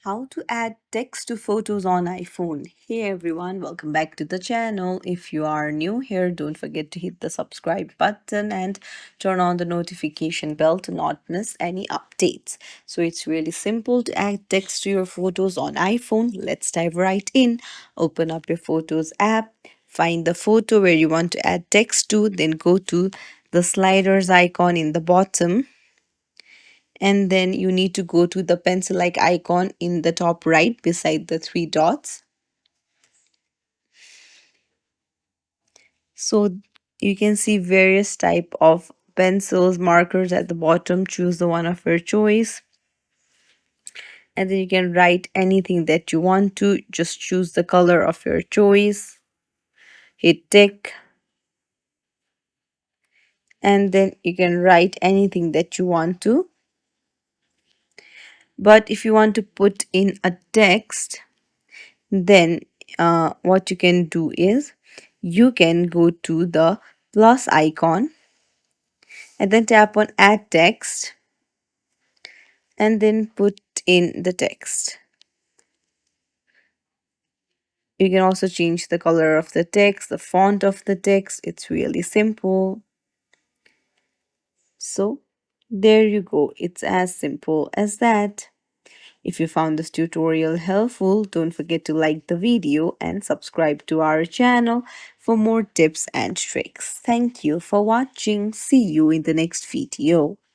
How to add text to photos on iPhone. Hey everyone, welcome back to the channel. If you are new here, don't forget to hit the subscribe button and turn on the notification bell to not miss any updates. So it's really simple to add text to your photos on iPhone. Let's dive right in. Open up your Photos app, find the photo where you want to add text to, then go to the sliders icon in the bottom, and then you need to go to the pencil like icon in the top right beside the three dots. So you can see various type of pencils, markers at the bottom. Choose the one of your choice, and then you can write anything that you want to. Just choose the color of your choice, hit tick, and then you can write anything that you want to. But if you want to put in a text, then what you can do is you can go to the plus icon and then tap on add text and then put in the text. You can also change the color of the text, the font of the text. It's really simple. So there you go. It's as simple as that. If you found this tutorial helpful, don't forget to like the video and subscribe to our channel for more tips and tricks. Thank you for watching. See you in the next video.